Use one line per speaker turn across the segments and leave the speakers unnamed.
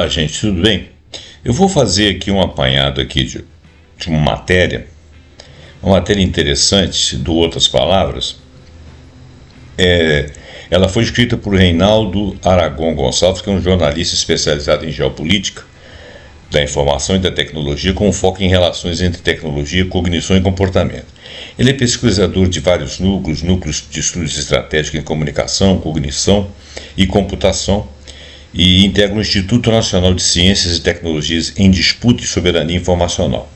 Olá, gente, tudo bem? Eu vou fazer aqui um apanhado aqui de uma matéria interessante, do Outras Palavras. Ela foi escrita por Reinaldo Aragon Gonçalves, que é um jornalista especializado em geopolítica da informação e da tecnologia, com foco em relações entre tecnologia, cognição e comportamento. Ele é pesquisador de vários núcleos de estudos estratégicos em comunicação, cognição e computação, e integra o Instituto Nacional de Ciências e Tecnologias em Disputa e Soberania Informacional.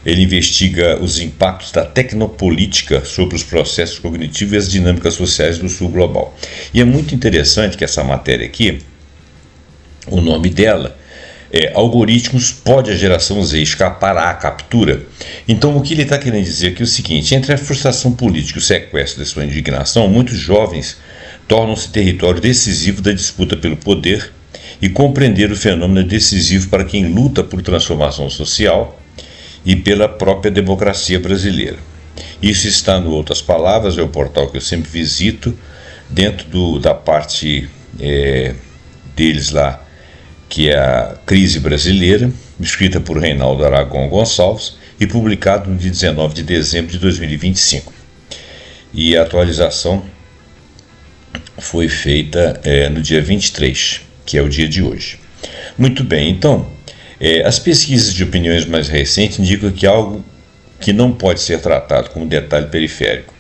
Ele investiga os impactos da tecnopolítica sobre os processos cognitivos e as dinâmicas sociais do sul global. E é muito interessante que essa matéria aqui, o nome dela é Algoritmos Pode a Geração Z Escapar à Captura? Então, o que ele está querendo dizer aqui é o seguinte: entre a frustração política e o sequestro da sua indignação, muitos jovens tornam-se território decisivo da disputa pelo poder, e compreender o fenômeno é decisivo para quem luta por transformação social e pela própria democracia brasileira. Isso está no Outras Palavras, é o portal que eu sempre visito, dentro da parte deles lá, que é a Crise Brasileira, escrita por Reinaldo Aragon Gonçalves e publicado no dia 19 de dezembro de 2025. E a atualização foi feita no dia 23, que é o dia de hoje. Muito bem, então, as pesquisas de opiniões mais recentes indicam que algo que não pode ser tratado como detalhe periférico.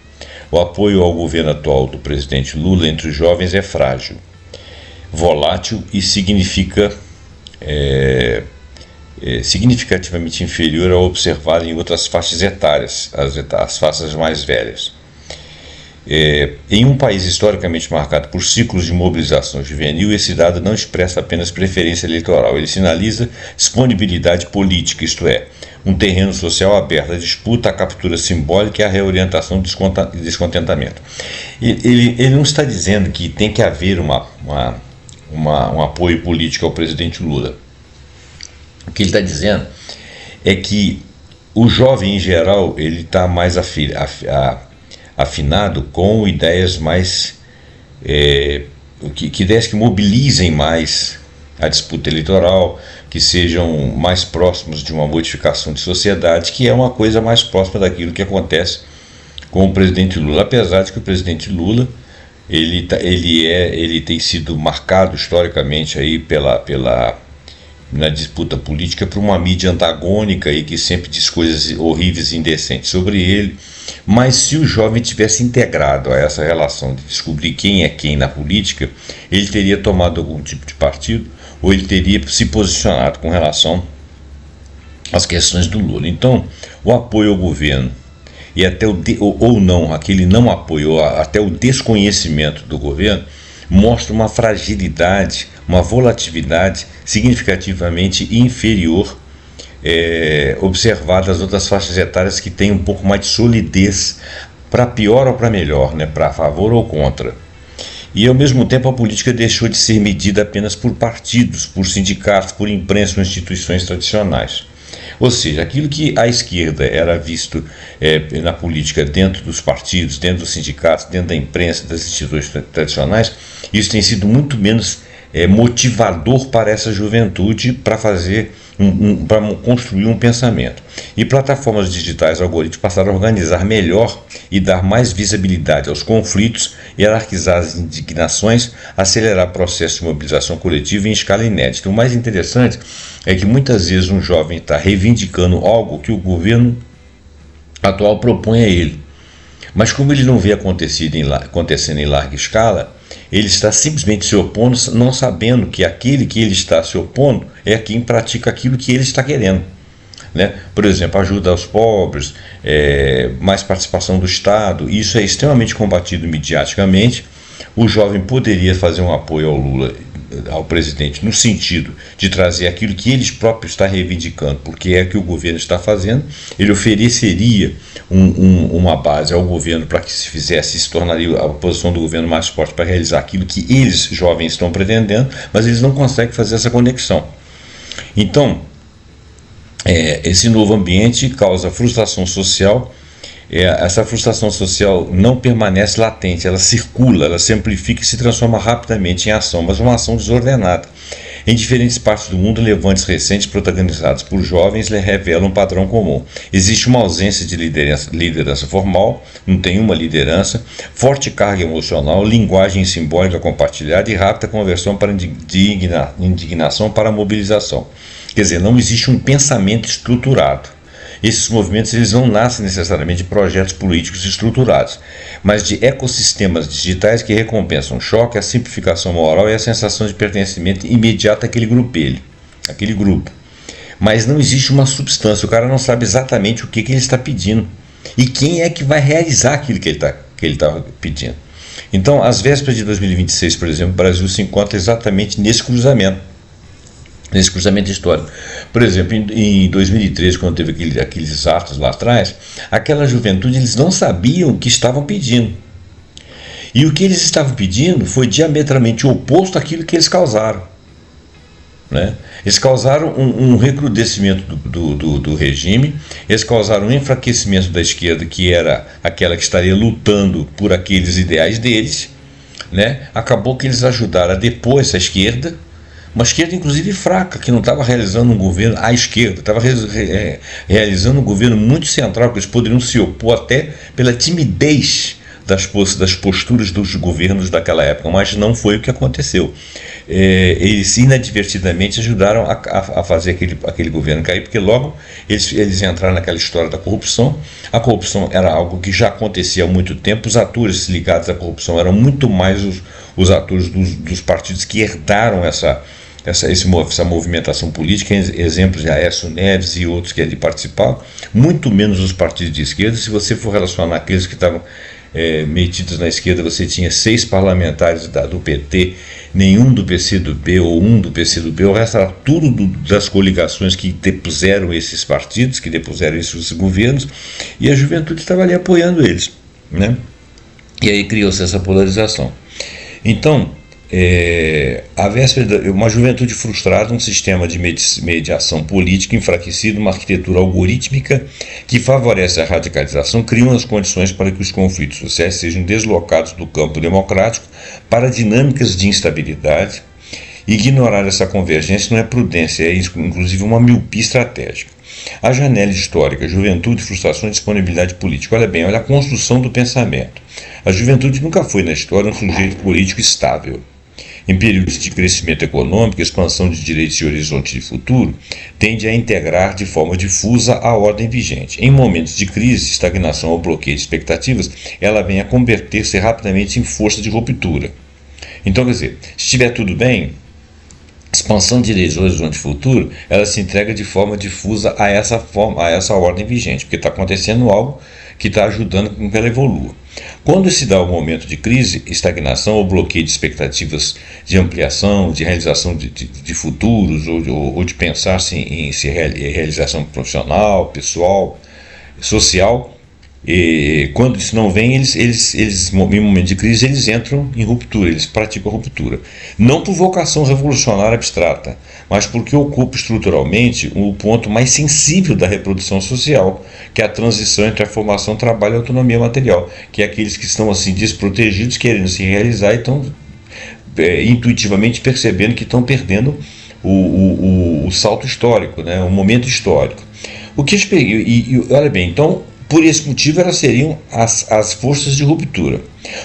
O apoio ao governo atual do presidente Lula entre os jovens é frágil, volátil e significativamente inferior ao observado em outras faixas etárias, as faixas mais velhas. Em um país historicamente marcado por ciclos de mobilização juvenil, esse dado não expressa apenas preferência eleitoral, ele sinaliza disponibilidade política, isto é, um terreno social aberto à disputa, à captura simbólica e à reorientação e descontentamento. Ele não está dizendo que tem que haver um apoio político ao presidente Lula. O que ele está dizendo é que o jovem, em geral, ele está mais afinado com ideias mais ideias que mobilizem mais a disputa eleitoral, que sejam mais próximos de uma modificação de sociedade, que é uma coisa mais próxima daquilo que acontece com o presidente Lula, apesar de que o presidente Lula ele tem sido marcado historicamente aí na disputa política por uma mídia antagônica e que sempre diz coisas horríveis e indecentes sobre ele. Mas se o jovem tivesse integrado a essa relação de descobrir quem é quem na política, ele teria tomado algum tipo de partido, ou ele teria se posicionado com relação às questões do Lula. Então, o apoio ao governo e até aquele não apoio, até o desconhecimento do governo, mostra uma fragilidade, uma volatilidade significativamente inferior observada às outras faixas etárias que têm um pouco mais de solidez, para pior ou para melhor, para favor ou contra. E ao mesmo tempo a política deixou de ser medida apenas por partidos, por sindicatos, por imprensa ou instituições tradicionais. Ou seja, aquilo que a esquerda era visto na política dentro dos partidos, dentro dos sindicatos, dentro da imprensa, das instituições tradicionais, isso tem sido muito menos motivador para essa juventude para para construir um pensamento. E plataformas digitais, algoritmos, passaram a organizar melhor e dar mais visibilidade aos conflitos, hierarquizar as indignações, acelerar processos de mobilização coletiva em escala inédita. O mais interessante é que muitas vezes um jovem está reivindicando algo que o governo atual propõe a ele. Mas como ele não vê acontecendo em larga escala, ele está simplesmente se opondo, não sabendo que aquele que ele está se opondo é quem pratica aquilo que ele está querendo. Por exemplo, ajuda aos pobres, mais participação do Estado. Isso é extremamente combatido midiaticamente. O jovem poderia fazer um apoio ao Lula, ao presidente, no sentido de trazer aquilo que ele próprio está reivindicando, porque é o que o governo está fazendo. Ele ofereceria uma base ao governo para que se tornaria a posição do governo mais forte para realizar aquilo que eles, jovens, estão pretendendo, mas eles não conseguem fazer essa conexão. Então, esse novo ambiente causa frustração social. Essa frustração social não permanece latente, ela circula, ela se amplifica e se transforma rapidamente em ação, mas uma ação desordenada. Em diferentes partes do mundo, levantes recentes protagonizados por jovens revelam um padrão comum. Existe uma ausência de liderança formal, não tem uma liderança, forte carga emocional, linguagem simbólica compartilhada e rápida conversão de indignação para mobilização. Quer dizer, não existe um pensamento estruturado. Esses movimentos eles não nascem necessariamente de projetos políticos estruturados, mas de ecossistemas digitais que recompensam o choque, a simplificação moral e a sensação de pertencimento imediato àquele grupo. Mas não existe uma substância, o cara não sabe exatamente o que ele está pedindo e quem é que vai realizar aquilo que ele está pedindo. Então, às vésperas de 2026, por exemplo, o Brasil se encontra exatamente nesse cruzamento histórico. Por exemplo, em 2013, quando teve aqueles atos lá atrás, aquela juventude, eles não sabiam o que estavam pedindo. E o que eles estavam pedindo foi diametralmente oposto àquilo que eles causaram. Né? Eles causaram um recrudescimento do regime, eles causaram um enfraquecimento da esquerda, que era aquela que estaria lutando por aqueles ideais deles. Né? Acabou que eles ajudaram a depor essa esquerda, uma esquerda inclusive fraca, que não estava realizando um governo à esquerda, estava realizando um governo muito central, que eles poderiam se opor até pela timidez das posturas dos governos daquela época, mas não foi o que aconteceu. Eles inadvertidamente ajudaram a fazer aquele governo cair, porque logo eles entraram naquela história da corrupção. A corrupção era algo que já acontecia há muito tempo, os atores ligados à corrupção eram muito mais os atores dos partidos que herdaram essa movimentação política, exemplos de Aécio Neves e outros que ali participavam, muito menos os partidos de esquerda. Se você for relacionar aqueles que estavam metidos na esquerda, você tinha 6 parlamentares do PT, nenhum do PCdoB ou um do PCdoB, o resto era tudo das coligações que depuseram esses partidos, que depuseram esses governos, e a juventude estava ali apoiando eles, né? E aí criou-se essa polarização. Então, a véspera uma juventude frustrada, um sistema de mediação política enfraquecido, uma arquitetura algorítmica que favorece a radicalização, criam as condições para que os conflitos sociais sejam deslocados do campo democrático para dinâmicas de instabilidade. Ignorar essa convergência não é prudência, é inclusive uma miopia estratégica. A janela histórica, juventude, frustração e disponibilidade política. Olha a construção do pensamento. A juventude nunca foi na história um sujeito político estável. Em períodos de crescimento econômico, expansão de direitos e horizonte de futuro, tende a integrar de forma difusa a ordem vigente. Em momentos de crise, estagnação ou bloqueio de expectativas, ela vem a converter-se rapidamente em força de ruptura. Então, quer dizer, se estiver tudo bem, expansão de direitos e horizonte futuro, ela se entrega de forma difusa a essa ordem vigente, porque está acontecendo algo que está ajudando com que ela evolua. Quando se dá o momento de crise, estagnação ou bloqueio de expectativas de ampliação, de realização de futuros, ou de pensar-se em realização profissional, pessoal, social, e quando isso não vem, eles em momento de crise, eles entram em ruptura, eles praticam ruptura. Não por vocação revolucionária abstrata, mas porque ocupa estruturalmente o ponto mais sensível da reprodução social, que é a transição entre a formação, trabalho e autonomia material, que é aqueles que estão assim desprotegidos, querendo se realizar e estão intuitivamente percebendo que estão perdendo o salto histórico, né, o momento histórico. Olha bem, então, por esse motivo, elas seriam as forças de ruptura.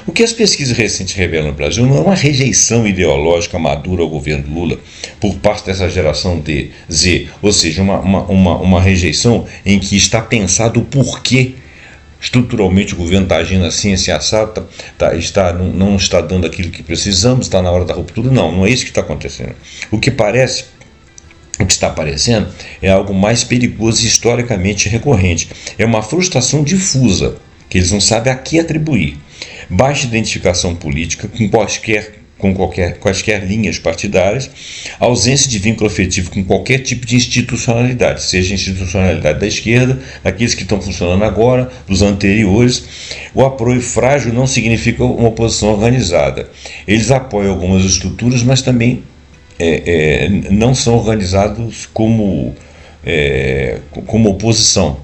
O que as pesquisas recentes revelam no Brasil não é uma rejeição ideológica madura ao governo Lula por parte dessa geração Z, ou seja, uma rejeição em que está pensado o porquê estruturalmente o governo está agindo assim, assado, não está dando aquilo que precisamos, está na hora da ruptura. Não é isso que está acontecendo. O que está aparecendo é algo mais perigoso e historicamente recorrente. É uma frustração difusa, que eles não sabem a que atribuir. Baixa identificação política com quaisquer linhas partidárias, ausência de vínculo afetivo com qualquer tipo de institucionalidade, seja a institucionalidade da esquerda, daqueles que estão funcionando agora, dos anteriores. O apoio frágil não significa uma oposição organizada. Eles apoiam algumas estruturas, mas também não são organizados como oposição.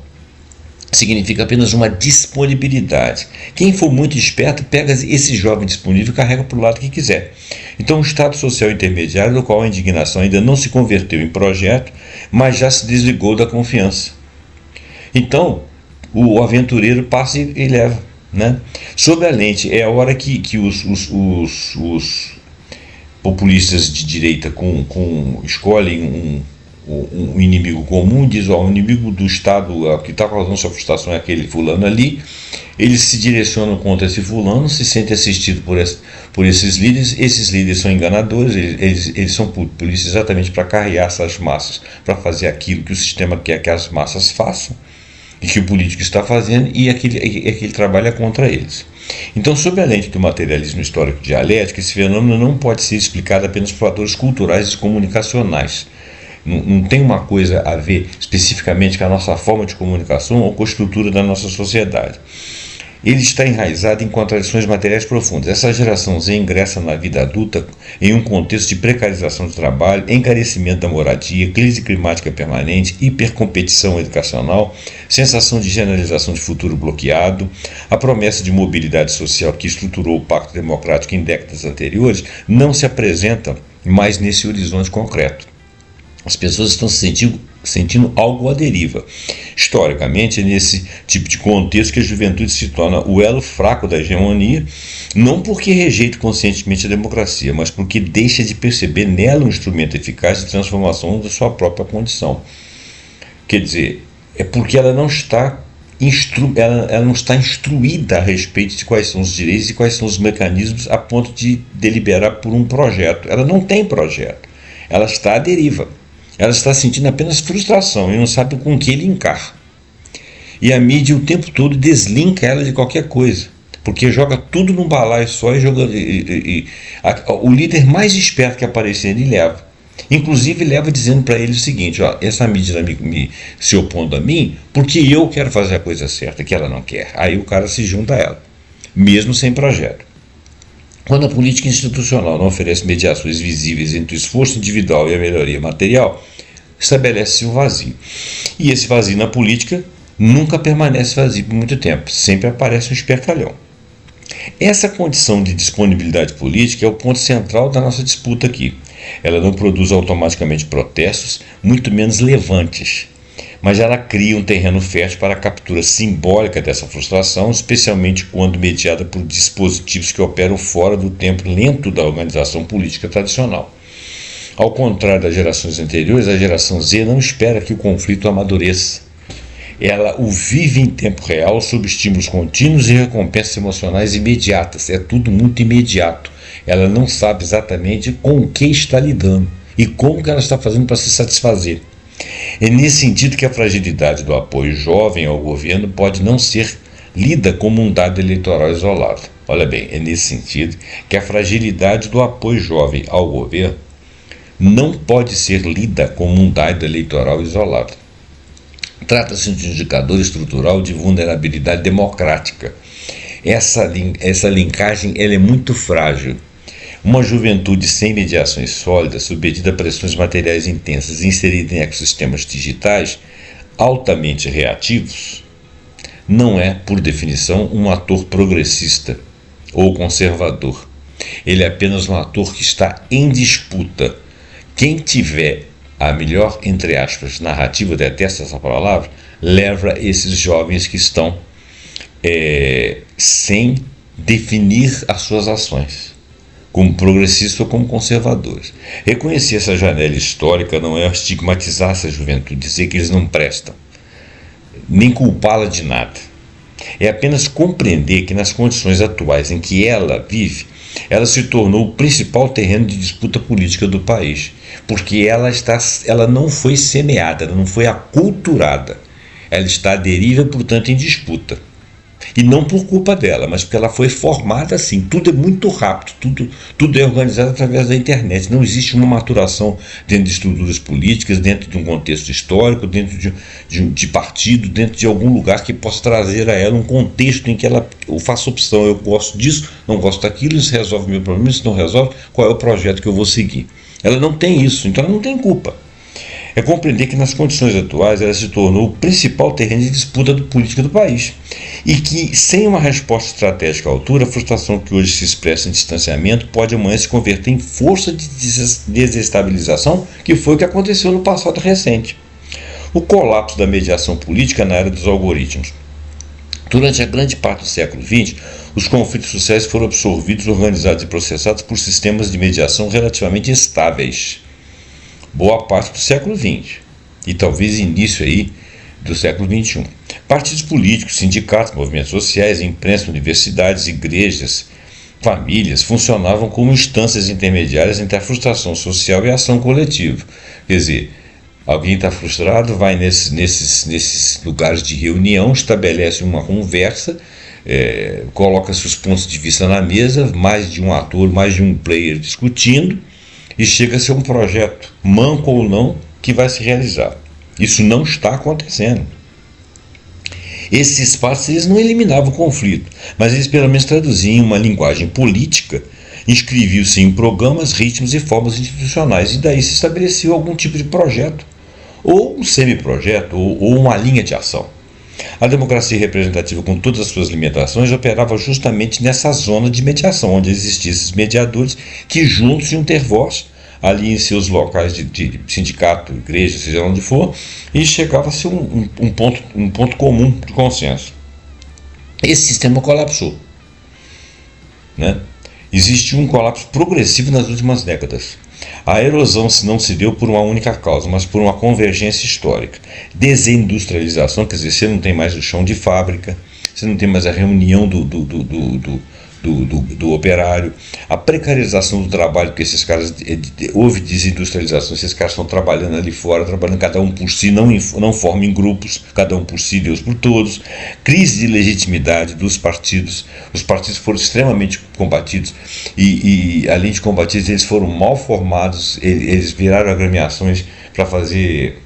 significa apenas uma disponibilidade. Quem for muito esperto pega esse jovem disponível e carrega para o lado que quiser. Então, um estado social intermediário no qual a indignação ainda não se converteu em projeto, mas já se desligou da confiança. Então, o aventureiro passa e leva. Né? Sob a lente, é a hora que os populistas de direita escolhem um inimigo comum, diz, o inimigo do Estado que está causando sua frustração é aquele fulano ali. Eles se direcionam contra esse fulano, se sentem assistidos por esses líderes são enganadores, eles são polícias exatamente para carregar essas massas, para fazer aquilo que o sistema quer que as massas façam, e que o político está fazendo, e aquele trabalho é contra eles. Então, sob a lente do materialismo histórico dialético, esse fenômeno não pode ser explicado apenas por fatores culturais e comunicacionais. Não tem uma coisa a ver especificamente com a nossa forma de comunicação ou com a estrutura da nossa sociedade. Ele está enraizado em contradições materiais profundas. Essa geração Z ingressa na vida adulta em um contexto de precarização do trabalho, encarecimento da moradia, crise climática permanente, hipercompetição educacional, sensação de generalização de futuro bloqueado. A promessa de mobilidade social que estruturou o Pacto Democrático em décadas anteriores não se apresenta mais nesse horizonte concreto. As pessoas estão se sentindo algo à deriva. Historicamente, é nesse tipo de contexto que a juventude se torna o elo fraco da hegemonia, não porque rejeita conscientemente a democracia, mas porque deixa de perceber nela um instrumento eficaz de transformação da sua própria condição. Quer dizer, é porque ela não está instruída a respeito de quais são os direitos e quais são os mecanismos a ponto de deliberar por um projeto. Ela não tem projeto, ela está à deriva. Ela está sentindo apenas frustração e não sabe com que linkar. E a mídia o tempo todo deslinka ela de qualquer coisa, porque joga tudo num balaio só o líder mais esperto que aparecer ele leva. Inclusive leva dizendo para ele o seguinte, essa mídia está se opondo a mim porque eu quero fazer a coisa certa, que ela não quer. Aí o cara se junta a ela, mesmo sem projeto. Quando a política institucional não oferece mediações visíveis entre o esforço individual e a melhoria material, estabelece-se um vazio. E esse vazio na política nunca permanece vazio por muito tempo, sempre aparece um espertalhão. Essa condição de disponibilidade política é o ponto central da nossa disputa aqui. Ela não produz automaticamente protestos, muito menos levantes, mas ela cria um terreno fértil para a captura simbólica dessa frustração, especialmente quando mediada por dispositivos que operam fora do tempo lento da organização política tradicional. Ao contrário das gerações anteriores, a geração Z não espera que o conflito amadureça. Ela o vive em tempo real, sob estímulos contínuos e recompensas emocionais imediatas. É tudo muito imediato. Ela não sabe exatamente com o que está lidando e como que ela está fazendo para se satisfazer. É nesse sentido que a fragilidade do apoio jovem ao governo pode não ser lida como um dado eleitoral isolado. Olha bem, é nesse sentido que a fragilidade do apoio jovem ao governo não pode ser lida como um dado eleitoral isolado. Trata-se de um indicador estrutural de vulnerabilidade democrática. Essa linkagem ela é muito frágil. Uma juventude sem mediações sólidas, submetida a pressões materiais intensas e inserida em ecossistemas digitais altamente reativos, não é, por definição, um ator progressista ou conservador. Ele é apenas um ator que está em disputa. Quem tiver a melhor, entre aspas, narrativa, detesto essa palavra, leva esses jovens que estão sem definir as suas ações, como progressistas ou como conservadores. Reconhecer essa janela histórica não é estigmatizar essa juventude, dizer que eles não prestam, nem culpá-la de nada. É apenas compreender que nas condições atuais em que ela vive, ela se tornou o principal terreno de disputa política do país, porque ela não foi semeada, ela não foi aculturada, ela está à deriva, portanto, em disputa. E não por culpa dela, mas porque ela foi formada assim. Tudo é muito rápido, tudo é organizado através da internet. Não existe uma maturação dentro de estruturas políticas, dentro de um contexto histórico, dentro de partido, dentro de algum lugar que possa trazer a ela um contexto em que ela faça opção. Eu gosto disso, não gosto daquilo, isso resolve meu problema, isso não resolve, qual é o projeto que eu vou seguir? Ela não tem isso, então ela não tem culpa. é compreender que nas condições atuais ela se tornou o principal terreno de disputa política do país e que, sem uma resposta estratégica à altura, a frustração que hoje se expressa em distanciamento pode amanhã se converter em força de desestabilização, que foi o que aconteceu no passado recente. O colapso da mediação política na era dos algoritmos. Durante a grande parte do século XX, os conflitos sociais foram absorvidos, organizados e processados por sistemas de mediação relativamente estáveis. Boa parte do século XX e talvez início aí do século XXI. Partidos políticos, sindicatos, movimentos sociais, imprensa, universidades, igrejas, famílias funcionavam como instâncias intermediárias entre a frustração social e a ação coletiva. Quer dizer, alguém está frustrado, vai nesses lugares de reunião, estabelece uma conversa, coloca seus pontos de vista na mesa, mais de um ator, mais de um player discutindo, e chega a ser um projeto, manco ou não, que vai se realizar. Isso não está acontecendo. Esses espaços eles não eliminavam o conflito, mas eles pelo menos traduziam em uma linguagem política, inscreviam-se em programas, ritmos e formas institucionais, e daí se estabeleceu algum tipo de projeto, ou um semi-projeto, ou uma linha de ação. A democracia representativa, com todas as suas limitações, operava justamente nessa zona de mediação, onde existiam esses mediadores que juntos iam ter voz ali em seus locais de sindicato, igreja, seja onde for, e chegava a ser um ponto comum de consenso. Esse sistema colapsou, né? Existiu um colapso progressivo nas últimas décadas. A erosão não se deu por uma única causa, mas por uma convergência histórica. Desindustrialização, quer dizer, você não tem mais o chão de fábrica, você não tem mais a reunião do operário, a precarização do trabalho, porque esses caras, houve desindustrialização, esses caras estão trabalhando ali fora, trabalhando cada um por si, não formam em grupos, cada um por si, Deus por todos, crise de legitimidade dos partidos, os partidos foram extremamente combatidos e além de combatidos, eles foram mal formados, eles viraram agremiações para fazer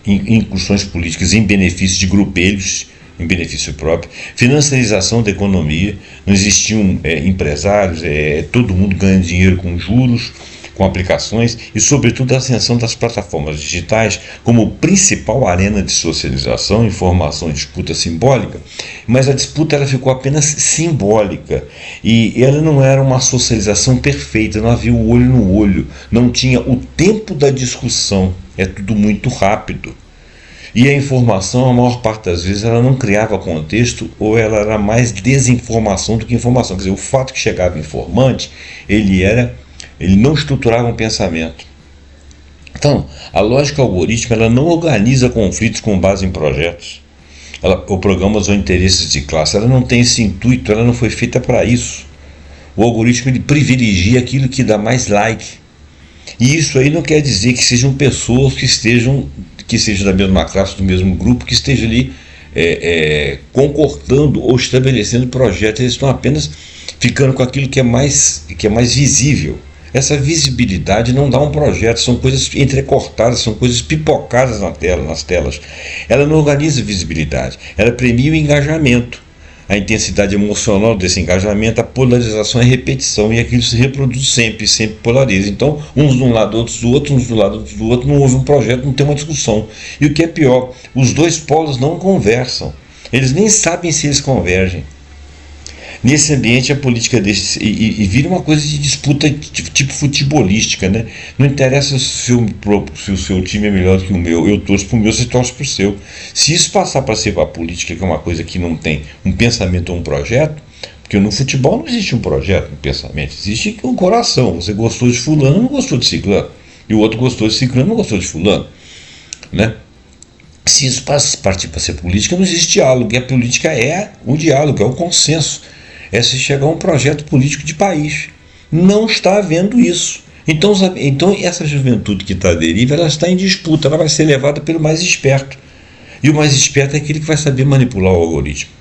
incursões políticas em benefício de grupelhos, em benefício próprio, financiarização da economia, não existiam empresários, todo mundo ganhando dinheiro com juros, com aplicações e, sobretudo, a ascensão das plataformas digitais como principal arena de socialização, informação e disputa simbólica, mas a disputa ela ficou apenas simbólica e ela não era uma socialização perfeita, não havia o olho no olho, não tinha o tempo da discussão, é tudo muito rápido. E a informação, a maior parte das vezes, ela não criava contexto ou ela era mais desinformação do que informação. Quer dizer, o fato que chegava informante, ele não estruturava um pensamento. Então, a lógica algorítmica ela não organiza conflitos com base em projetos, ou programas ou interesses de classe. Ela não tem esse intuito, ela não foi feita para isso. O algoritmo ele privilegia aquilo que dá mais like. E isso aí não quer dizer que sejam pessoas que sejam da mesma classe, do mesmo grupo, que esteja ali concordando ou estabelecendo projetos. Eles estão apenas ficando com aquilo que é mais visível. Essa visibilidade não dá um projeto, são coisas entrecortadas, são coisas pipocadas nas telas. Ela não organiza visibilidade, ela premia o engajamento, a intensidade emocional desse engajamento, a polarização e a repetição, e aquilo se reproduz sempre polariza. Então, uns de um lado, outros do outro, uns do lado, outros do outro, não houve um projeto, não tem uma discussão. E o que é pior, os dois polos não conversam, eles nem sabem se eles convergem. Nesse ambiente, a política e vira uma coisa de disputa tipo futebolística, né? Não interessa se o seu time é melhor do que o meu, eu torço para o meu, você torce para o seu. Se isso passar para ser a política, que é uma coisa que não tem um pensamento ou um projeto, porque no futebol não existe um projeto, um pensamento, existe um coração. Você gostou de fulano, não gostou de ciclano, e o outro gostou de ciclano, não gostou de fulano, né? Se isso partir para ser política, não existe diálogo, e a política é o diálogo, é o consenso. É se chegar a um projeto político de país. Não está havendo isso. Então essa juventude que está à deriva, ela está em disputa, ela vai ser levada pelo mais esperto. E o mais esperto é aquele que vai saber manipular o algoritmo.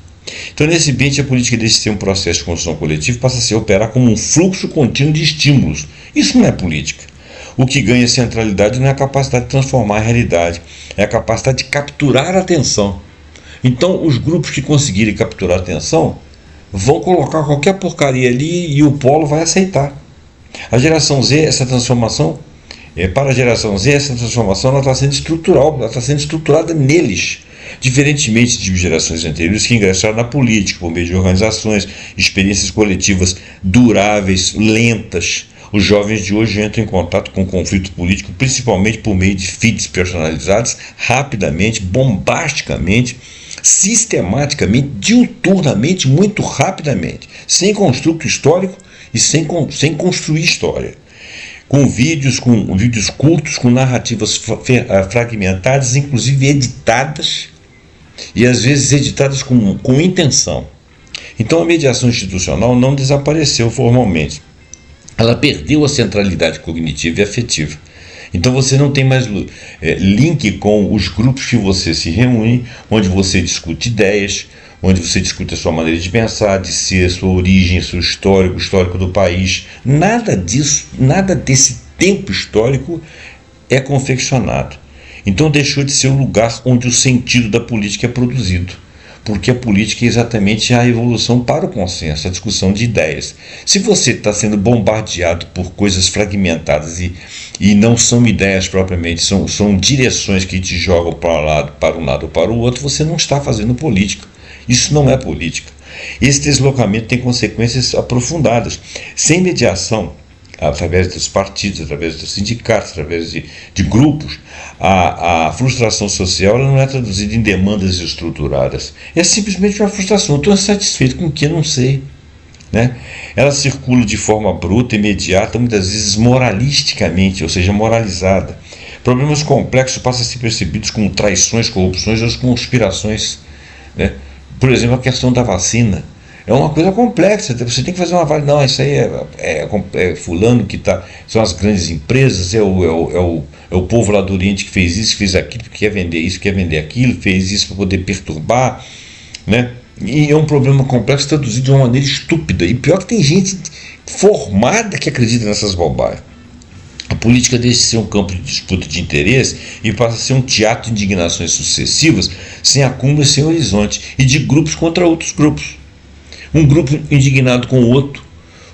Então, nesse ambiente, a política deixa de ser um processo de construção coletiva, passa a se operar como um fluxo contínuo de estímulos. Isso não é política. O que ganha centralidade não é a capacidade de transformar a realidade, é a capacidade de capturar a atenção. Então, os grupos que conseguirem capturar a atenção vão colocar qualquer porcaria ali e o polo vai aceitar. A geração Z, essa transformação, Para a geração Z, essa transformação ela está sendo estrutural, ela está sendo estruturada neles, diferentemente de gerações anteriores que ingressaram na política por meio de organizações, experiências coletivas duráveis, lentas. Os jovens de hoje entram em contato com o conflito político principalmente por meio de feeds personalizados, rapidamente, bombasticamente, sistematicamente, diuturnamente, muito rapidamente, sem construto histórico e sem construir história. Com vídeos curtos, com narrativas fragmentadas, inclusive editadas, e às vezes editadas com intenção. Então a mediação institucional não desapareceu formalmente. Ela perdeu a centralidade cognitiva e afetiva. Então você não tem mais link com os grupos que você se reúne, onde você discute ideias, onde você discute a sua maneira de pensar, de ser, sua origem, seu histórico, o histórico do país. Nada disso, nada desse tempo histórico é confeccionado. Então deixou de ser o lugar onde o sentido da política é produzido. Porque a política é exatamente a evolução para o consenso, a discussão de ideias. Se você está sendo bombardeado por coisas fragmentadas e não são ideias propriamente, são direções que te jogam para um lado ou para o outro, você não está fazendo política. Isso não é política. Esse deslocamento tem consequências aprofundadas. Sem mediação, através dos partidos, através dos sindicatos, através de grupos, a frustração social ela não é traduzida em demandas estruturadas. É simplesmente uma frustração. Estou insatisfeito com o que eu não sei. Né? Ela circula de forma bruta, imediata, muitas vezes moralisticamente, ou seja, moralizada. Problemas complexos passam a ser percebidos como traições, corrupções ou conspirações. Né? Por exemplo, a questão da vacina. É uma coisa complexa, você tem que fazer uma avaliação. Não, isso aí é fulano que está. São as grandes empresas, é o povo lá do Oriente que fez isso, que fez aquilo, que quer vender isso, quer vender aquilo, fez isso para poder perturbar. Né? E é um problema complexo traduzido de uma maneira estúpida. E pior que tem gente formada que acredita nessas bobagens. A política deixa de ser um campo de disputa de interesse e passa a ser um teatro de indignações sucessivas, sem acúmulo e sem horizonte, e de grupos contra outros grupos. Um grupo indignado com o outro.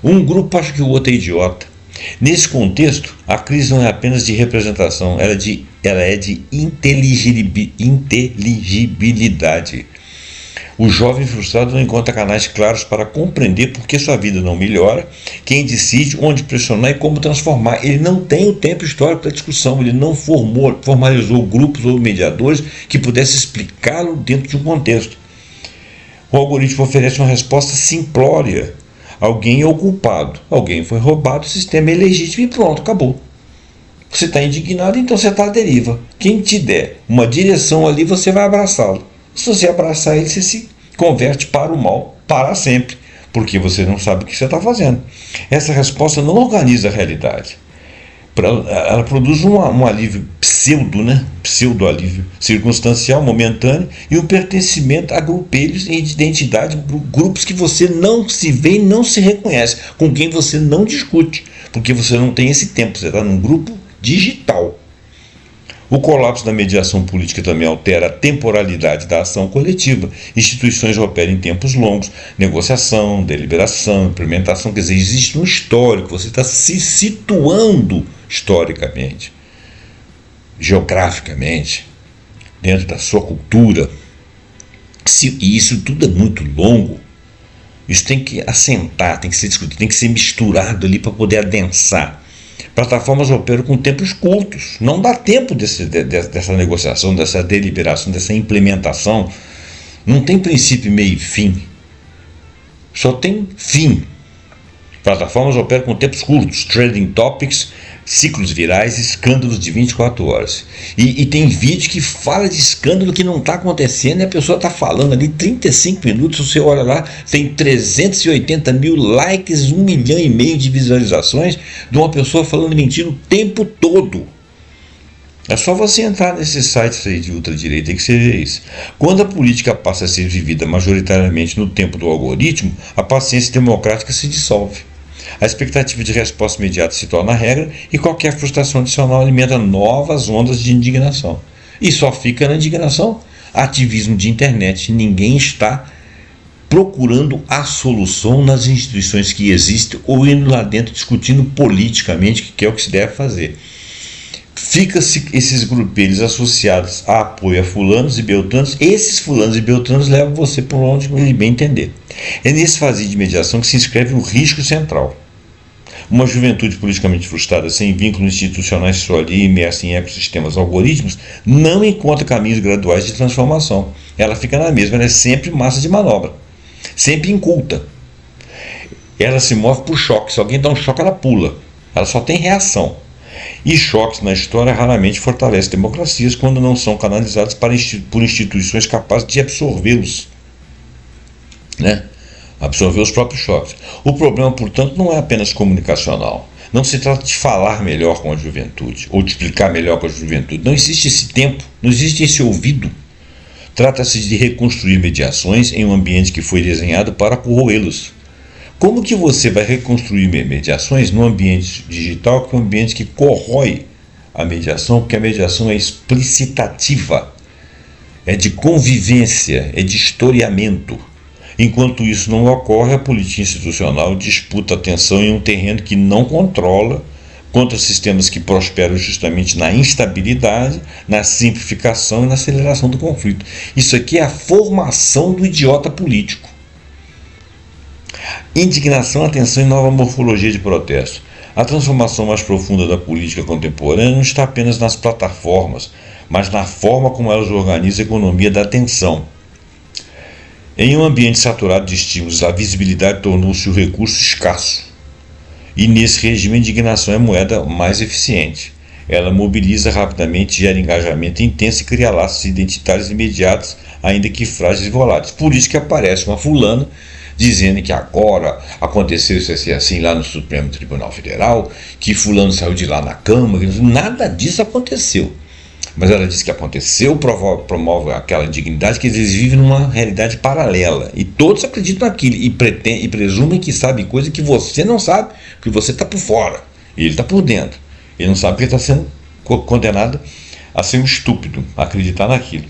Um grupo acha que o outro é idiota. Nesse contexto, a crise não é apenas de representação, ela é de inteligibilidade. O jovem frustrado não encontra canais claros para compreender por que sua vida não melhora, quem decide, onde pressionar e como transformar. Ele não tem o tempo histórico da discussão, ele não formalizou grupos ou mediadores que pudessem explicá-lo dentro de um contexto. O algoritmo oferece uma resposta simplória. Alguém é o culpado, alguém foi roubado, o sistema é ilegítimo e pronto, acabou. Você está indignado, então você está à deriva. Quem te der uma direção ali, você vai abraçá-lo. Se você abraçar ele, você se converte para o mal para sempre, porque você não sabe o que você está fazendo. Essa resposta não organiza a realidade. Ela produz um alívio pseudo-alívio circunstancial, momentâneo, e um pertencimento a grupelhos e de identidade, grupos que você não se vê e não se reconhece, com quem você não discute, porque você não tem esse tempo, você está num grupo digital. O colapso da mediação política também altera a temporalidade da ação coletiva. Instituições operam em tempos longos, negociação, deliberação, implementação, quer dizer, existe um histórico, você está se situando historicamente, geograficamente, dentro da sua cultura. E isso tudo é muito longo. Isso tem que assentar, tem que ser discutido, tem que ser misturado ali para poder adensar. Plataformas operam com tempos curtos. Não dá tempo dessa negociação, dessa deliberação, dessa implementação. Não tem princípio, meio e fim. Só tem fim. Plataformas operam com tempos curtos. Trending topics, ciclos virais, escândalos de 24 horas. E tem vídeo que fala de escândalo que não está acontecendo e a pessoa está falando ali 35 minutos, você olha lá, tem 380 mil likes, 1,5 milhão de visualizações de uma pessoa falando mentira o tempo todo. É só você entrar nesses sites aí de ultradireita que você vê isso. Quando a política passa a ser vivida majoritariamente no tempo do algoritmo, a paciência democrática se dissolve. A expectativa de resposta imediata se torna a regra e qualquer frustração adicional alimenta novas ondas de indignação. E só fica na indignação ativismo de internet. Ninguém está procurando a solução nas instituições que existem ou indo lá dentro discutindo politicamente, que é o que se deve fazer. Fica-se esses grupelhos associados a apoio a fulanos e beltranos. Esses fulanos e beltranos levam você por onde ele bem entender. É nesse fazer de mediação que se inscreve o risco central. Uma juventude politicamente frustrada, sem vínculos institucionais, só ali imersa em ecossistemas algoritmos, não encontra caminhos graduais de transformação. Ela fica na mesma, ela é sempre massa de manobra, sempre inculta. Ela se move por choque. Se alguém dá um choque, ela pula. Ela só tem reação. E choques na história raramente fortalecem democracias quando não são canalizados por instituições capazes de absorvê-los, né? Absorver os próprios choques. O problema, portanto, não é apenas comunicacional. Não se trata de falar melhor com a juventude ou de explicar melhor com a juventude. Não existe esse tempo, não existe esse ouvido. Trata-se de reconstruir mediações em um ambiente que foi desenhado para corroê-los. Como que você vai reconstruir mediações num ambiente digital, que é um ambiente que corrói a mediação, porque a mediação é explicitativa, é de convivência, é de historiamento. Enquanto isso não ocorre, a política institucional disputa atenção em um terreno que não controla, contra sistemas que prosperam justamente na instabilidade, na simplificação e na aceleração do conflito. Isso aqui é a formação do idiota político. Indignação, atenção e nova morfologia de protesto. A transformação mais profunda da política contemporânea não está apenas nas plataformas, mas na forma como elas organizam a economia da atenção. Em um ambiente saturado de estímulos, a visibilidade tornou-se o recurso escasso. E nesse regime a indignação é a moeda mais eficiente. Ela mobiliza rapidamente, gera engajamento intenso e cria laços identitários imediatos, ainda que frágeis e voláteis. Por isso que aparece uma fulana dizendo que agora aconteceu isso assim lá no Supremo Tribunal Federal, que fulano saiu de lá na Câmara. Nada disso aconteceu. Mas ela disse que aconteceu, promove aquela indignidade, que eles vivem numa realidade paralela. E todos acreditam naquilo e presumem que sabem coisa que você não sabe, porque você está por fora. E ele está por dentro. Ele não sabe porque está sendo condenado a ser um estúpido, a acreditar naquilo.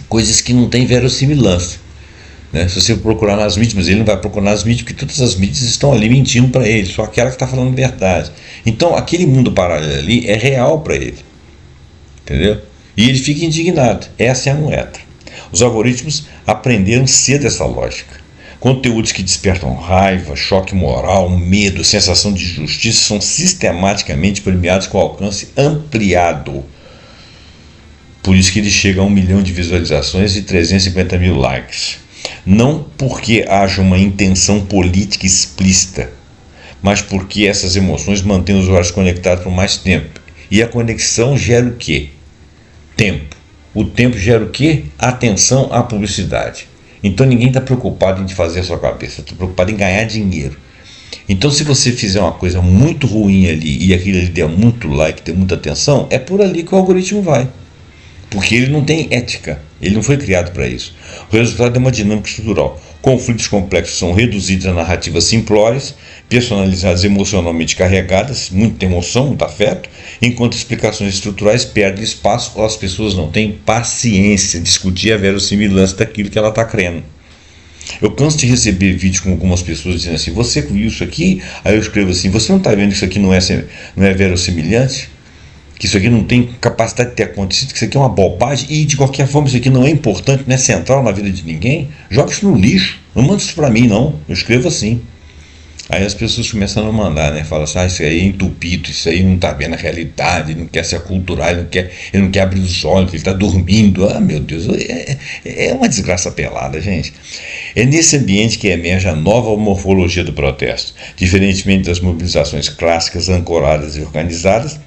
Coisas que não têm verossimilância. Né? Se você procurar nas mídias, mas ele não vai procurar nas mídias, porque todas as mídias estão ali mentindo para ele, só aquela que está falando verdade. Então aquele mundo paralelo ali é real para ele. Entendeu? E ele fica indignado. Essa é a moeda. Os algoritmos aprenderam cedo essa lógica. Conteúdos que despertam raiva, choque moral, medo, sensação de injustiça são sistematicamente premiados com alcance ampliado. Por isso que ele chega a 1 milhão de visualizações e 350 mil likes. Não porque haja uma intenção política explícita, mas porque essas emoções mantêm os usuários conectados por mais tempo. E a conexão gera o quê? Tempo. O tempo gera o quê? Atenção à publicidade. Então ninguém está preocupado em fazer a sua cabeça, está preocupado em ganhar dinheiro. Então se você fizer uma coisa muito ruim ali e aquilo ali der muito like, der muita atenção, é por ali que o algoritmo vai. Porque ele não tem ética, ele não foi criado para isso. O resultado é uma dinâmica estrutural. Conflitos complexos são reduzidos a narrativas simplórias, personalizadas, emocionalmente carregadas, muita emoção, muito afeto, enquanto explicações estruturais perdem espaço ou as pessoas não têm paciência de discutir a verossimilância daquilo que ela está crendo. Eu canso de receber vídeos com algumas pessoas dizendo assim: você viu isso aqui? Aí eu escrevo assim: você não está vendo que isso aqui não é verossimilhante? Que isso aqui não tem capacidade de ter acontecido, que isso aqui é uma bobagem, e de qualquer forma isso aqui não é importante, não é central na vida de ninguém? Joga isso no lixo, não manda isso para mim não, eu escrevo assim. Aí as pessoas começam a mandar, né? Falam assim: isso aí é entupido, isso aí não está vendo a realidade, ele não quer se aculturar, ele não quer abrir os olhos, ele está dormindo. Ah, meu Deus, é uma desgraça pelada, gente. É nesse ambiente que emerge a nova morfologia do protesto. Diferentemente das mobilizações clássicas, ancoradas e organizadas,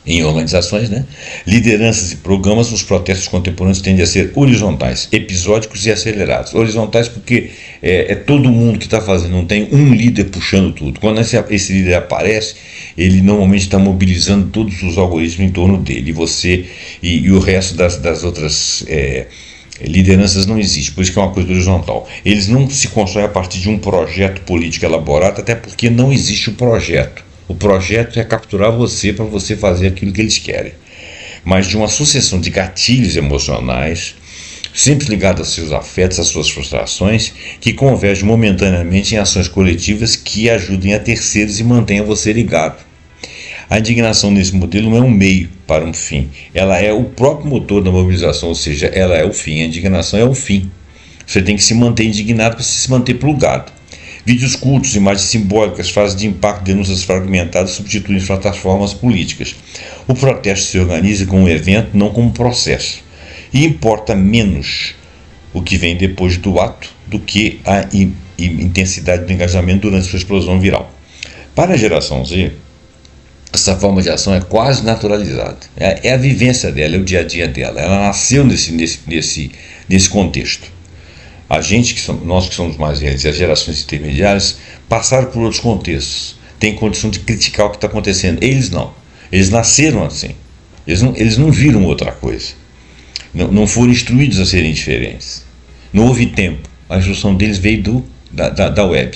em organizações, né? Lideranças e programas, os protestos contemporâneos tendem a ser horizontais, episódicos e acelerados. Horizontais porque é todo mundo que está fazendo, não tem um líder puxando tudo. Quando esse líder aparece, ele normalmente está mobilizando todos os algoritmos em torno dele. E você e o resto das outras lideranças não existe, por isso que é uma coisa horizontal. Eles não se constroem a partir de um projeto político elaborado, até porque não existe o projeto. O projeto é capturar você para você fazer aquilo que eles querem. Mas de uma sucessão de gatilhos emocionais, sempre ligados aos seus afetos, às suas frustrações, que convergem momentaneamente em ações coletivas que ajudem a terceiros e mantenham você ligado. A indignação nesse modelo não é um meio para um fim, ela é o próprio motor da mobilização, ou seja, ela é o fim, a indignação é o fim. Você tem que se manter indignado para se manter plugado. Vídeos curtos, imagens simbólicas, frases de impacto, denúncias fragmentadas substituem plataformas políticas. O protesto se organiza como um evento, não como um processo. E importa menos o que vem depois do ato do que a intensidade do engajamento durante sua explosão viral. Para a geração Z, essa forma de ação é quase naturalizada. É a vivência dela, é o dia a dia dela. Ela nasceu nesse contexto. A gente, nós que somos mais velhos e as gerações intermediárias, passaram por outros contextos. Tem condição de criticar o que está acontecendo. Eles não. Eles nasceram assim. Eles não viram outra coisa. Não foram instruídos a serem diferentes. Não houve tempo. A instrução deles veio da web.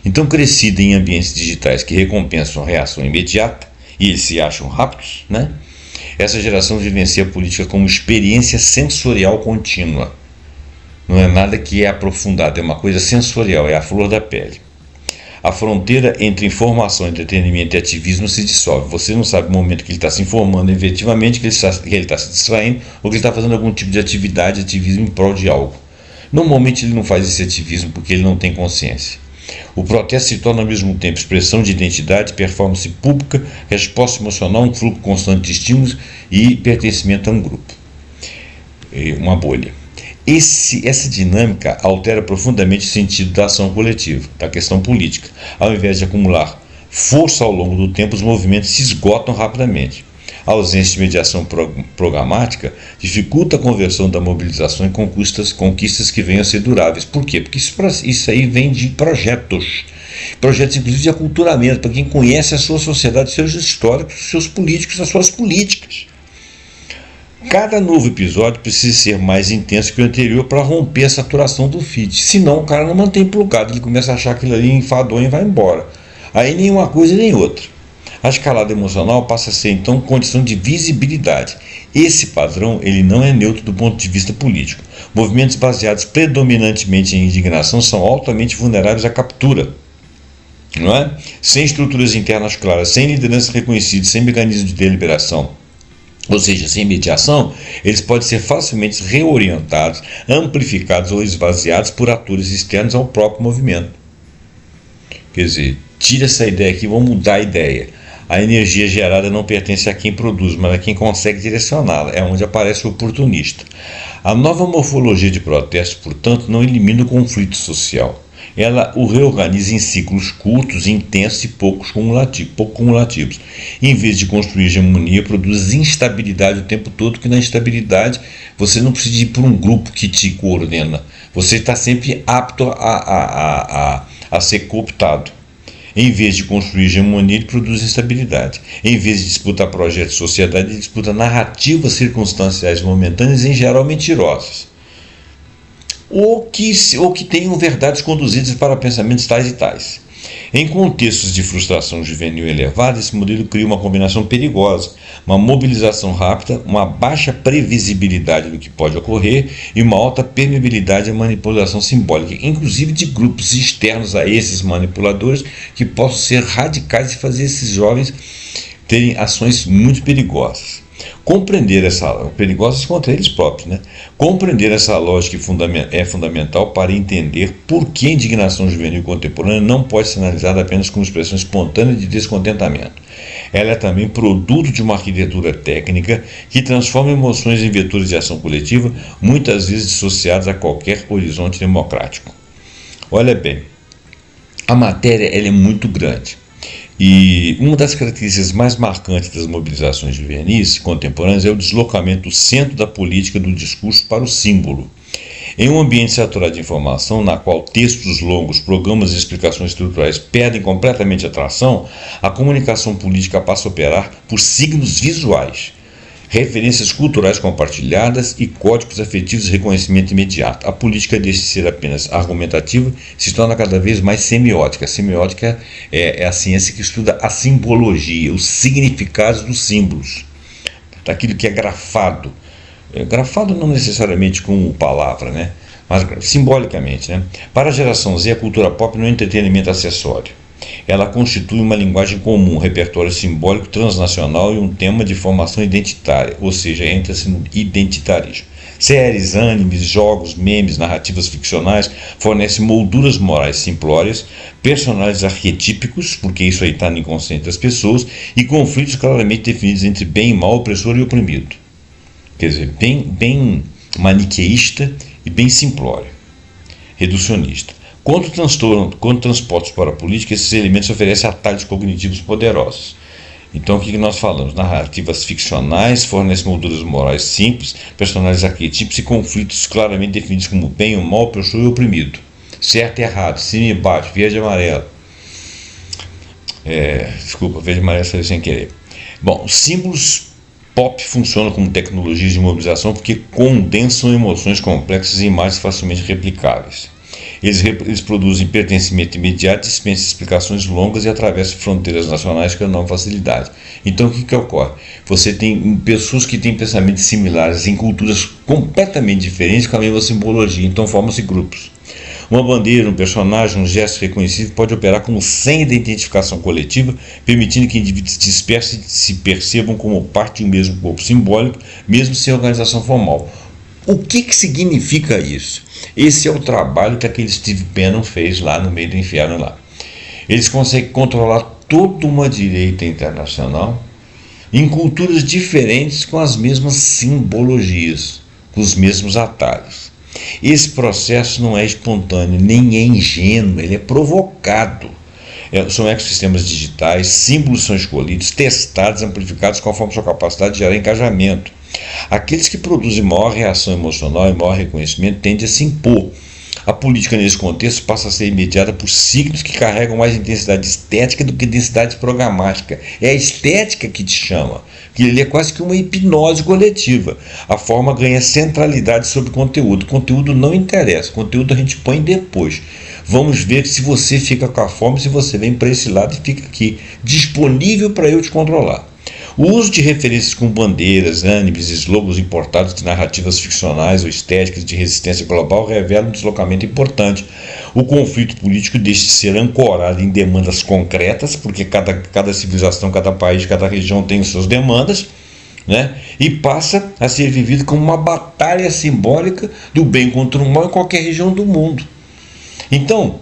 Então, crescida em ambientes digitais que recompensam a reação imediata, e eles se acham rápidos, né? Essa geração vivencia a política como experiência sensorial contínua. Não é nada que é aprofundado, é uma coisa sensorial, é a flor da pele. A fronteira entre informação, entretenimento e ativismo se dissolve. Você não sabe o momento que ele está se informando efetivamente, que ele está se distraindo, ou que ele está fazendo algum tipo de ativismo em prol de algo. Normalmente ele não faz esse ativismo porque ele não tem consciência. O protesto se torna ao mesmo tempo expressão de identidade, performance pública, resposta emocional, um fluxo constante de estímulos e pertencimento a um grupo. Uma bolha. Essa dinâmica altera profundamente o sentido da ação coletiva, da questão política. Ao invés de acumular força ao longo do tempo, os movimentos se esgotam rapidamente. A ausência de mediação programática dificulta a conversão da mobilização em conquistas que venham a ser duráveis. Por quê? Porque isso aí vem de projetos, inclusive de aculturamento, para quem conhece a sua sociedade, seus históricos, seus políticos, as suas políticas. Cada novo episódio precisa ser mais intenso que o anterior para romper a saturação do feed. Senão o cara não mantém plugado, ele começa a achar aquilo ali enfadonho e vai embora. Aí nem uma coisa nem outra. A escalada emocional passa a ser então condição de visibilidade. Esse padrão ele não é neutro do ponto de vista político. Movimentos baseados predominantemente em indignação são altamente vulneráveis à captura. Não é? Sem estruturas internas claras, sem liderança reconhecida, sem mecanismo de deliberação, ou seja, sem mediação, eles podem ser facilmente reorientados, amplificados ou esvaziados por atores externos ao próprio movimento. Quer dizer, tira essa ideia aqui, vamos mudar a ideia. A energia gerada não pertence a quem produz, mas a quem consegue direcioná-la. É onde aparece o oportunista. A nova morfologia de protesto, portanto, não elimina o conflito social. Ela o reorganiza em ciclos curtos, intensos e pouco cumulativos. Em vez de construir hegemonia, produz instabilidade o tempo todo, que na instabilidade você não precisa ir por um grupo que te coordena. Você está sempre apto a ser cooptado. Em vez de construir hegemonia, ele produz instabilidade. Em vez de disputar projetos de sociedade, ele disputa narrativas circunstanciais momentâneas, em geral mentirosas. Ou que tenham verdades conduzidas para pensamentos tais e tais. Em contextos de frustração juvenil elevada, esse modelo cria uma combinação perigosa, uma mobilização rápida, uma baixa previsibilidade do que pode ocorrer e uma alta permeabilidade à manipulação simbólica, inclusive de grupos externos a esses manipuladores que possam ser radicais e fazer esses jovens terem ações muito perigosas. Perigosas contra eles próprios, né? Compreender essa lógica é fundamental para entender por que a indignação juvenil contemporânea não pode ser analisada apenas como expressão espontânea de descontentamento. Ela é também produto de uma arquitetura técnica que transforma emoções em vetores de ação coletiva, muitas vezes dissociados a qualquer horizonte democrático. Olha bem, a matéria ela é muito grande. E uma das características mais marcantes das mobilizações juvenis contemporâneas é o deslocamento do centro da política do discurso para o símbolo. Em um ambiente saturado de informação, na qual textos longos, programas e explicações estruturais perdem completamente a atração, a comunicação política passa a operar por signos visuais, referências culturais compartilhadas e códigos afetivos de reconhecimento imediato. A política deixa de ser apenas argumentativa, se torna cada vez mais semiótica. A semiótica é a ciência que estuda a simbologia, os significados dos símbolos, daquilo que é grafado. Grafado não necessariamente com palavra, né? Mas simbolicamente, né? Para a geração Z, a cultura pop não é entretenimento acessório. Ela constitui uma linguagem comum, um repertório simbólico transnacional e um tema de formação identitária, ou seja, entra-se no identitarismo. Séries, animes, jogos, memes, narrativas ficcionais fornecem molduras morais simplórias, personagens arquetípicos, porque isso aí está no inconsciente das pessoas, e conflitos claramente definidos entre bem e mal, opressor e oprimido. Quer dizer, bem maniqueísta e bem simplório, reducionista. Quando transpostos para a política, esses elementos oferecem atalhos cognitivos poderosos. Então, o que nós falamos? Narrativas ficcionais fornecem molduras morais simples, personagens arquetípicos e conflitos claramente definidos como bem ou mal, opressor e oprimido. Certo e errado, cima e baixo, verde e amarelo. Verde e amarelo saiu sem querer. Bom, os símbolos pop funcionam como tecnologias de mobilização porque condensam emoções complexas em imagens facilmente replicáveis. Eles produzem pertencimento imediato, dispensam explicações longas e atravessam fronteiras nacionais com enorme facilidade. Então, o que ocorre? Você tem pessoas que têm pensamentos similares em culturas completamente diferentes com a mesma simbologia, então formam-se grupos. Uma bandeira, um personagem, um gesto reconhecido pode operar como senha de identificação coletiva, permitindo que indivíduos dispersos se percebam como parte de um mesmo corpo simbólico, mesmo sem organização formal. O que significa isso? Esse é o trabalho que aquele Steve Bannon fez lá no meio do inferno lá. Eles conseguem controlar toda uma direita internacional em culturas diferentes com as mesmas simbologias, com os mesmos atalhos. Esse processo não é espontâneo, nem é ingênuo, ele é provocado. São ecossistemas digitais, símbolos são escolhidos, testados, amplificados conforme sua capacidade de gerar engajamento. Aqueles que produzem maior reação emocional e maior reconhecimento tendem a se impor. A política nesse contexto passa a ser mediada por signos que carregam mais intensidade estética do que densidade programática. É a estética que te chama, que ele é quase que uma hipnose coletiva. A forma ganha centralidade sobre o conteúdo. O conteúdo não interessa, o conteúdo a gente põe depois. Vamos ver se você fica com a fome, se você vem para esse lado e fica aqui, disponível para eu te controlar. O uso de referências como bandeiras, animes e slogans importados de narrativas ficcionais ou estéticas de resistência global revela um deslocamento importante. O conflito político deixa de ser ancorado em demandas concretas, porque cada civilização, cada país, cada região tem suas demandas, né? E passa a ser vivido como uma batalha simbólica do bem contra o mal em qualquer região do mundo. Então,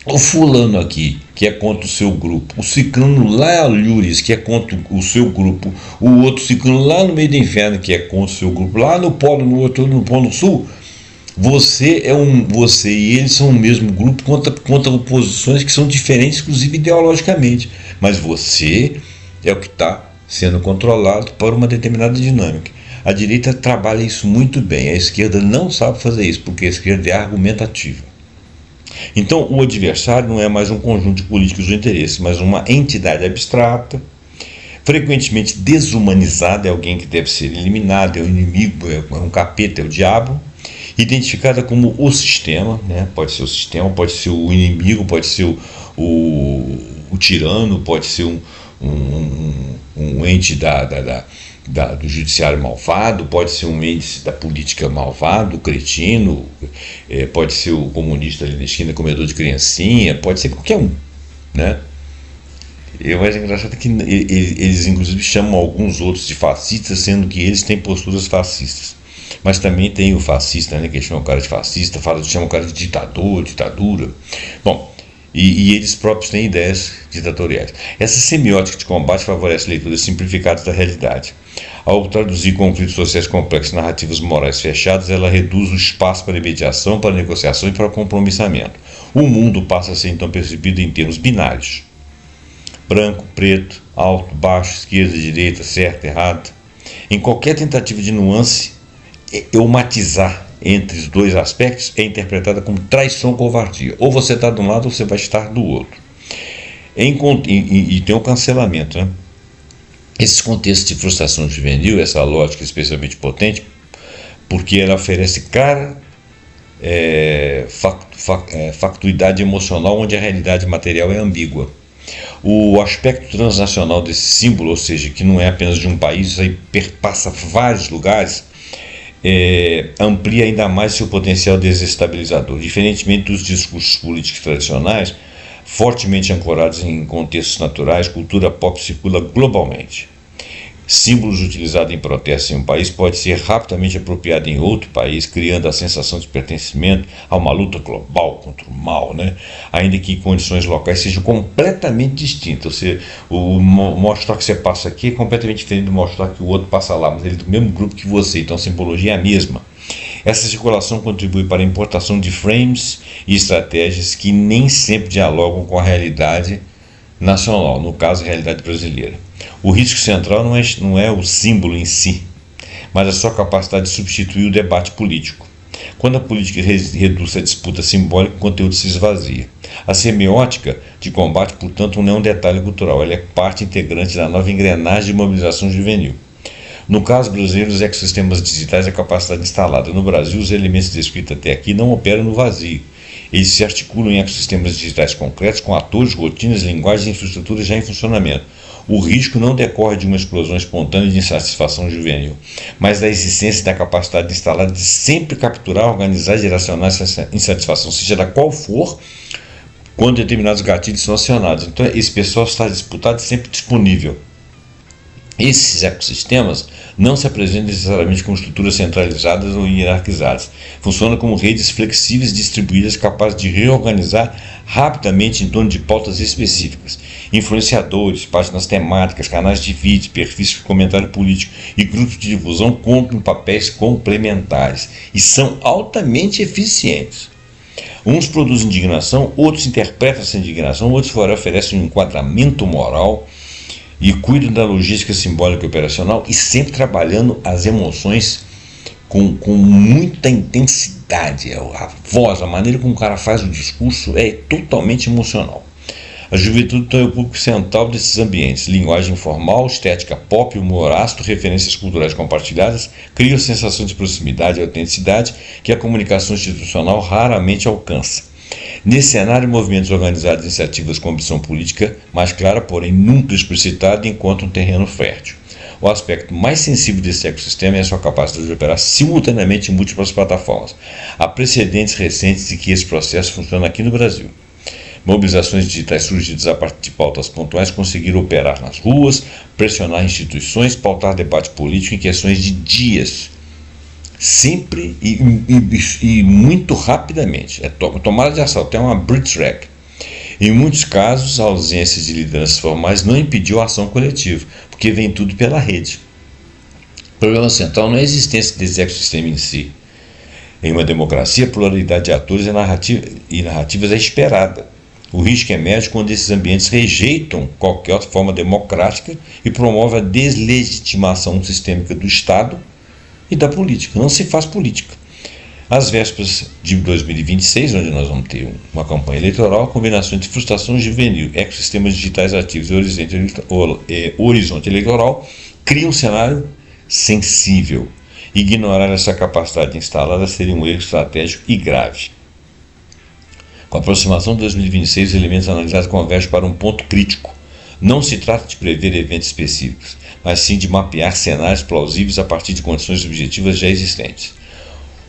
o fulano aqui, que é contra o seu grupo, o ciclano lá Alhures, que é contra o seu grupo, o outro ciclano lá no meio do inferno, que é contra o seu grupo, lá no polo, no outro no polo sul, você e eles são o mesmo grupo contra oposições que são diferentes, inclusive ideologicamente, mas você é o que está sendo controlado por uma determinada dinâmica. A direita trabalha isso muito bem, a esquerda não sabe fazer isso, porque a esquerda é argumentativa. Então, o adversário não é mais um conjunto de políticos ou interesses, mas uma entidade abstrata, frequentemente desumanizada, é alguém que deve ser eliminado, é um inimigo, é um capeta, é o diabo, identificada como o sistema, né? Pode ser o sistema, pode ser o inimigo, pode ser o tirano, pode ser um ente do judiciário malvado, pode ser um índice da política malvado, cretino, pode ser o comunista ali na esquina, comedor de criancinha, pode ser qualquer um, né? E o mais engraçado é que eles inclusive chamam alguns outros de fascistas, sendo que eles têm posturas fascistas. Mas também tem o fascista, né, que chamam o cara de fascista, chamam o cara de ditadura. Bom, e eles próprios têm ideias ditatoriais. Essa semiótica de combate favorece leituras simplificadas da realidade. Ao traduzir conflitos sociais complexos em narrativas morais fechadas, ela reduz o espaço para mediação, para negociação e para compromissamento. O mundo passa a ser então percebido em termos binários: branco, preto, alto, baixo, esquerda, direita, certo, errado. Em qualquer tentativa de nuance, eu matizar entre os dois aspectos é interpretada como traição ou covardia. Ou você está de um lado ou você vai estar do outro. E tem o cancelamento, né? Esses contextos de frustração juvenil, essa lógica especialmente potente, porque ela oferece clara factuidade emocional, onde a realidade material é ambígua. O aspecto transnacional desse símbolo, ou seja, que não é apenas de um país, isso aí perpassa vários lugares, amplia ainda mais seu potencial desestabilizador. Diferentemente dos discursos políticos tradicionais, Fortemente ancorados em contextos naturais, cultura pop circula globalmente. Símbolos utilizados em protestos em um país pode ser rapidamente apropriado em outro país, criando a sensação de pertencimento a uma luta global contra o mal, né? Ainda que em condições locais sejam completamente distintas. Ou seja, o mostrar que você passa aqui é completamente diferente do mostrar que o outro passa lá, mas ele é do mesmo grupo que você, então a simbologia é a mesma. Essa circulação contribui para a importação de frames e estratégias que nem sempre dialogam com a realidade nacional, no caso a realidade brasileira. O risco central não é o símbolo em si, mas a sua capacidade de substituir o debate político. Quando a política reduz a disputa simbólica, o conteúdo se esvazia. A semiótica de combate, portanto, não é um detalhe cultural, ela é parte integrante da nova engrenagem de mobilização juvenil. No caso brasileiro, os ecossistemas digitais é a capacidade instalada. No Brasil, os elementos descritos até aqui não operam no vazio. Eles se articulam em ecossistemas digitais concretos com atores, rotinas, linguagens e infraestruturas já em funcionamento. O risco não decorre de uma explosão espontânea de insatisfação juvenil, mas da existência da capacidade instalada de sempre capturar, organizar e direcionar essa insatisfação, seja da qual for, quando determinados gatilhos são acionados. Então, esse pessoal está disputado e sempre disponível. Esses ecossistemas não se apresentam necessariamente como estruturas centralizadas ou hierarquizadas. Funcionam como redes flexíveis distribuídas capazes de reorganizar rapidamente em torno de pautas específicas. Influenciadores, páginas temáticas, canais de vídeo, perfis de comentário político e grupos de difusão cumprem papéis complementares e são altamente eficientes. Uns produzem indignação, outros interpretam essa indignação, outros oferecem um enquadramento moral e cuidam da logística simbólica e operacional e sempre trabalhando as emoções com muita intensidade. A voz, a maneira como o cara faz o discurso é totalmente emocional. A juventude então é o público central desses ambientes. Linguagem informal, estética pop, humor ácido, referências culturais compartilhadas criam sensação de proximidade e autenticidade que a comunicação institucional raramente alcança. Nesse cenário, movimentos organizados e iniciativas com ambição política mais clara, porém nunca explicitada, encontram um terreno fértil. O aspecto mais sensível desse ecossistema é a sua capacidade de operar simultaneamente em múltiplas plataformas. Há precedentes recentes de que esse processo funciona aqui no Brasil. Mobilizações digitais surgidas a partir de pautas pontuais conseguiram operar nas ruas, pressionar instituições, pautar debate político em questões de dias, sempre e muito rapidamente. Tomada de assalto é uma blitzkrieg. Em muitos casos, a ausência de lideranças formais não impediu a ação coletiva, porque vem tudo pela rede. O problema central não é a existência desse ecossistema em si. Em uma democracia, a pluralidade de atores e narrativas é esperada. O risco emerge quando esses ambientes rejeitam qualquer forma democrática e promovem a deslegitimação sistêmica do Estado e da política. Não se faz política. Às vésperas de 2026, onde nós vamos ter uma campanha eleitoral, a combinação de frustração juvenil, ecossistemas digitais ativos e horizonte eleitoral cria um cenário sensível. Ignorar essa capacidade instalada seria um erro estratégico e grave. Com a aproximação de 2026, os elementos analisados convergem para um ponto crítico. Não se trata de prever eventos específicos, mas sim de mapear cenários plausíveis a partir de condições objetivas já existentes.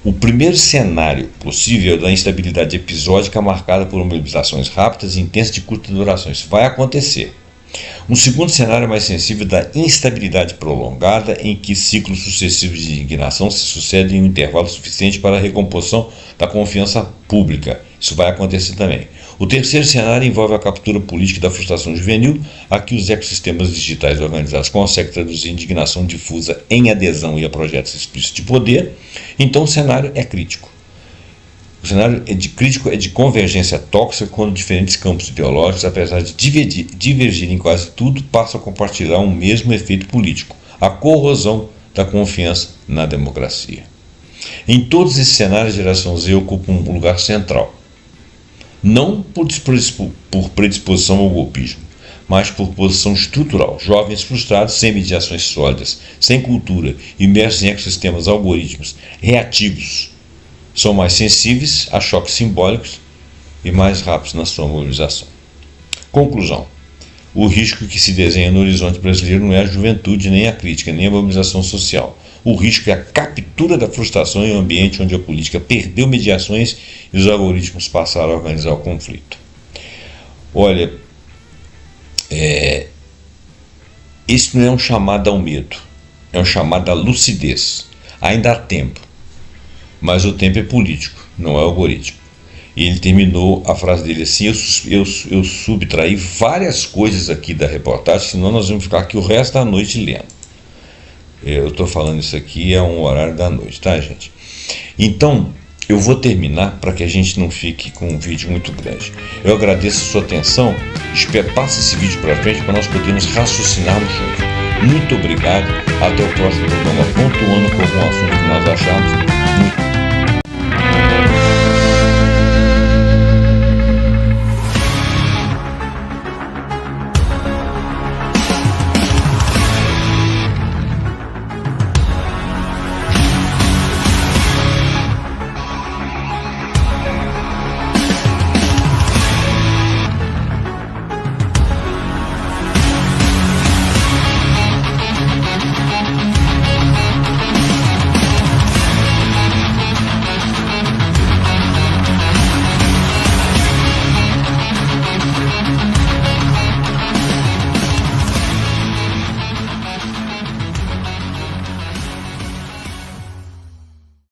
O primeiro cenário possível é o da instabilidade episódica marcada por mobilizações rápidas e intensas de curta duração. Isso vai acontecer. Um segundo cenário é mais sensível da instabilidade prolongada, em que ciclos sucessivos de indignação se sucedem em um intervalo suficiente para a recomposição da confiança pública. Isso vai acontecer também. O terceiro cenário envolve a captura política da frustração juvenil, a que os ecossistemas digitais organizados conseguem traduzir indignação difusa em adesão e a projetos explícitos de poder. Então o cenário é crítico. O cenário crítico é de convergência tóxica, quando diferentes campos ideológicos, apesar de divergirem em quase tudo, passam a compartilhar um mesmo efeito político: a corrosão da confiança na democracia. Em todos esses cenários, a geração Z ocupa um lugar central. Não por predisposição ao golpismo, mas por posição estrutural. Jovens frustrados, sem mediações sólidas, sem cultura, imersos em ecossistemas algoritmos reativos, são mais sensíveis a choques simbólicos e mais rápidos na sua mobilização. Conclusão: o risco que se desenha no horizonte brasileiro não é a juventude, nem a crítica, nem a mobilização social. O risco é a captura da frustração em um ambiente onde a política perdeu mediações e os algoritmos passaram a organizar o conflito. Olha, esse não é um chamado ao medo, é um chamado à lucidez. Ainda há tempo, mas o tempo é político, não é algoritmo. E ele terminou a frase dele assim: eu subtraí várias coisas aqui da reportagem, senão nós vamos ficar aqui o resto da noite lendo. Eu estou falando isso aqui a um horário da noite, tá, gente? Então, eu vou terminar para que a gente não fique com um vídeo muito grande. Eu agradeço a sua atenção, passe esse vídeo para frente para nós podermos raciocinarmos juntos. Muito obrigado, até o próximo programa, pontuando com algum assunto que nós acharmos muito